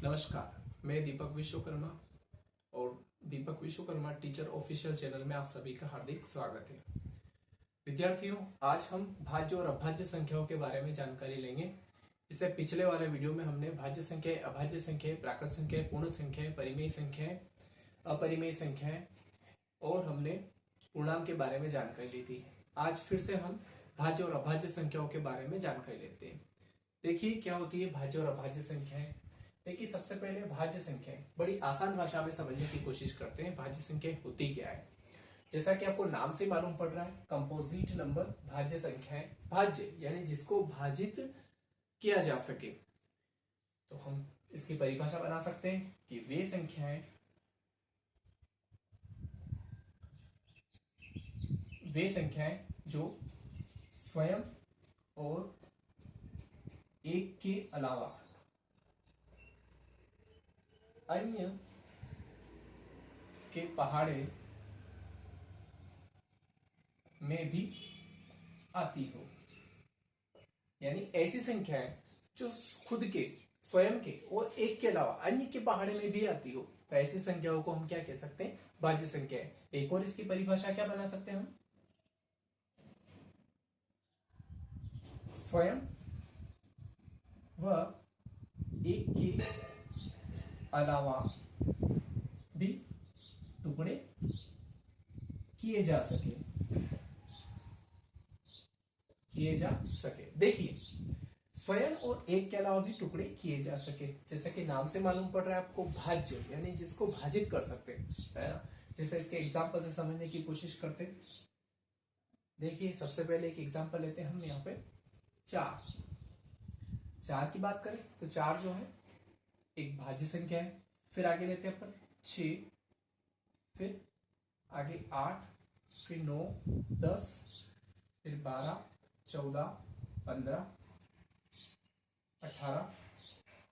नमस्कार, मैं दीपक विश्वकर्मा और दीपक विश्वकर्मा टीचर ऑफिशियल चैनल में आप सभी का हार्दिक स्वागत है। विद्यार्थियों, आज हम भाज्य और अभाज्य संख्याओं के बारे में जानकारी लेंगे। इससे पिछले वाले वीडियो में हमने भाज्य संख्या, अभाज्य संख्या, प्राकृत संख्या, पूर्ण संख्या, परिमेय संख्या, अपरिमेय संख्या और हमने पूर्णांक के बारे में जानकारी ली थी। आज फिर से हम भाज्य और अभाज्य संख्याओं के बारे में जानकारी लेते हैं। देखिए क्या होती है भाज्य और अभाज्य संख्याएं। देखिए सबसे पहले भाज्य संख्या बड़ी आसान भाषा में समझने की कोशिश करते हैं। भाज्य संख्या होती क्या है? जैसा कि आपको नाम से मालूम पड़ रहा है, कंपोजिट नंबर भाज्य संख्या है। भाज्य यानी जिसको भाजित किया जा सके। तो हम इसकी परिभाषा बना सकते हैं कि वे संख्याएं जो स्वयं और एक के अलावा अन्य के पहाड़े में भी आती हो, यानी ऐसी संख्याएं जो खुद के, स्वयं के और एक के अलावा अन्य के पहाड़े में भी आती हो, तो ऐसी संख्याओं को हम क्या कह सकते हैं? भाज्य संख्याएं। एक और इसकी परिभाषा क्या बना सकते हैं हम? स्वयं व एक के अलावा भी टुकड़े किए जा सके। देखिए स्वयं और एक के अलावा भी टुकड़े किए जा सके, जैसे कि नाम से मालूम पड़ रहा है आपको, भाज्य यानी जिसको भाजित कर सकते हैं, है ना। जैसे इसके एग्जांपल से समझने की कोशिश करते हैं। देखिए सबसे पहले एक एग्जांपल लेते हैं हम यहाँ पे। चार की बात करें तो चार जो है एक भाज्य संख्या है। फिर आगे लेते हैं अपन 6, फिर आगे 8, फिर 9, 10, फिर 12, 14, 15, 18।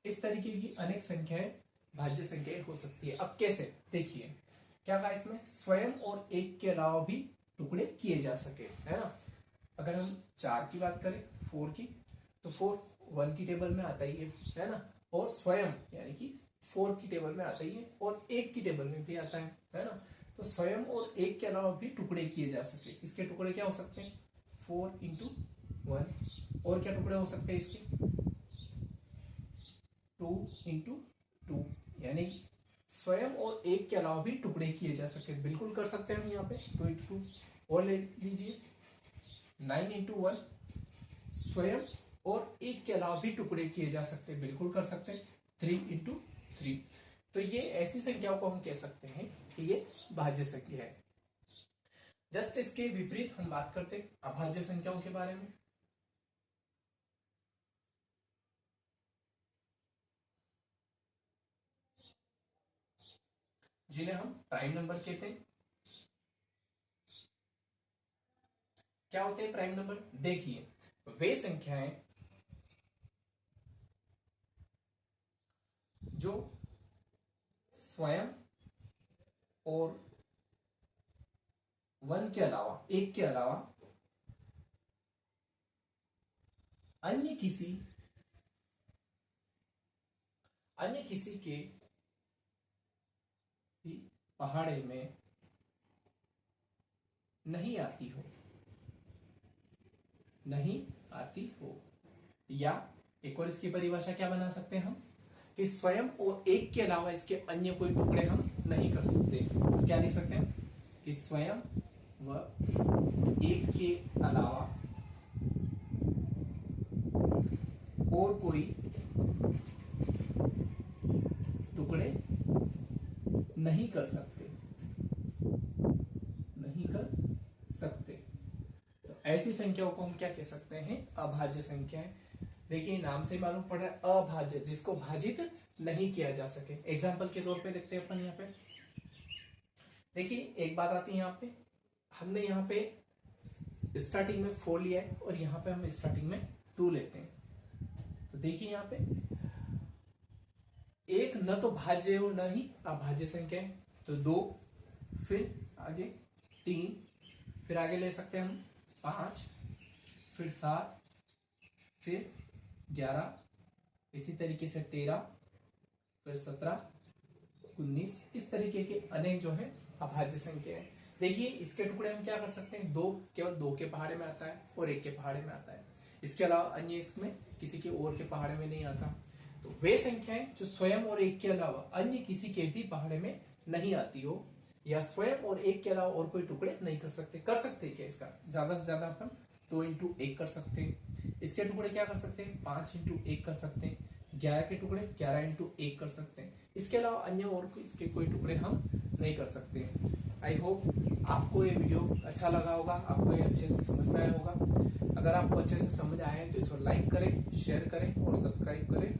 इस तरीके की अनेक संख्याएं भाज्य संख्याएं हो सकती है। अब कैसे? देखिए क्या कहा इसमें? स्वयं और एक के अलावा भी टुकड़े किए जा सके, है ना। अगर हम 4 की बात करें, 4 की, तो 4 1 की टेबल में आता ही है ना। और स्वयं यानी कि 4 की टेबल में आता ही है और 1 की टेबल में भी आता है ना। तो स्वयं और 1 के अलावा भी टुकड़े किए जा सके। इसके टुकड़े क्या हो सकते हैं? 4 × 1। और क्या टुकड़े हो सकते हैं इसके? 2 × 2, यानी स्वयं और 1 के अलावा भी टुकड़े किए जा सके। बिल्कुल कर सकते हैं हम यहाँ पे 2 × 2। और ले लीजिए 9 × 1। स्वयं और एक के अलावा भी टुकड़े किए जा सकते हैं, बिल्कुल कर सकते हैं 3 × 3। तो ये ऐसी संख्याओं को हम कह सकते हैं कि ये भाज्य संख्या है। जस्ट इसके विपरीत हम बात करते हैं अभाज्य संख्याओं के बारे में। जिन्हें हम प्राइम नंबर कहते हैं। क्या होते हैं प्राइम नंबर? देखिए वे संख्याएं जो स्वयं और 1 के अलावा, एक के अलावा अन्य किसी के भी पहाड़े में नहीं आती हो। या एक और इसकी परिभाषा क्या बना सकते हैं हम? कि स्वयं और एक के अलावा इसके अन्य कोई टुकड़े हम नहीं कर सकते। तो क्या लिख सकते हैं? कि स्वयं व एक के अलावा और कोई टुकड़े नहीं कर सकते। तो ऐसी संख्याओं को हम क्या कह सकते हैं? अभाज्य संख्याएं। देखिए नाम से मालूम पड़ रहा है अभाज्य, जिसको भाजित नहीं किया जा सके। एग्जाम्पल के तौर पे देखते हैं अपन यहाँ पे। देखिए एक बात आती है यहाँ पे, हमने यहाँ पे स्टार्टिंग में 4 लिया है और यहाँ पे हम स्टार्टिंग में 2 लेते हैं। तो देखिए यहाँ पे एक न तो भाज्य और न ही अभाज्य संख्या है। तो 2, फिर आगे 3, फिर आगे ले सकते हैं हम 5, फिर 7, फिर 11, इसी तरीके से 13, फिर 17, 19, इस तरीके के अनेक जो है अभाज्य संख्या है। देखिए इसके टुकड़े हम क्या कर सकते हैं, दो केवल 2 के पहाड़े में आता है और 1 के पहाड़े में आता है, इसके अलावा अन्य इसमें किसी के और के पहाड़े में नहीं आता। तो वे संख्याएं जो स्वयं और 1 के अलावा अन्य किसी के भी पहाड़े में नहीं आती हो, या स्वयं और 1 के अलावा और कोई टुकड़े नहीं कर सकते क्या, इसका ज्यादा से ज्यादा अपन 2 इंटू 1 कर सकते हैं। इसके टुकड़े क्या कर सकते हैं, 5 इंटू 1 कर सकते हैं। 11 के टुकड़े 11 इंटू 1 कर सकते हैं। इसके अलावा अन्य और इसके कोई टुकड़े हम नहीं कर सकते। आई होप आपको ये वीडियो अच्छा लगा होगा, आपको ये अच्छे से समझ में आया होगा। अगर आपको अच्छे से समझ आया है तो इसको लाइक करें, शेयर करें और सब्सक्राइब करें।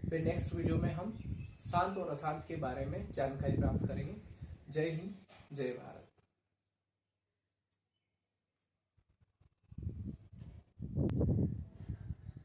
फिर नेक्स्ट वीडियो में हम शांत और अशांत के बारे में जानकारी प्राप्त करेंगे। जय हिंद, जय भारत।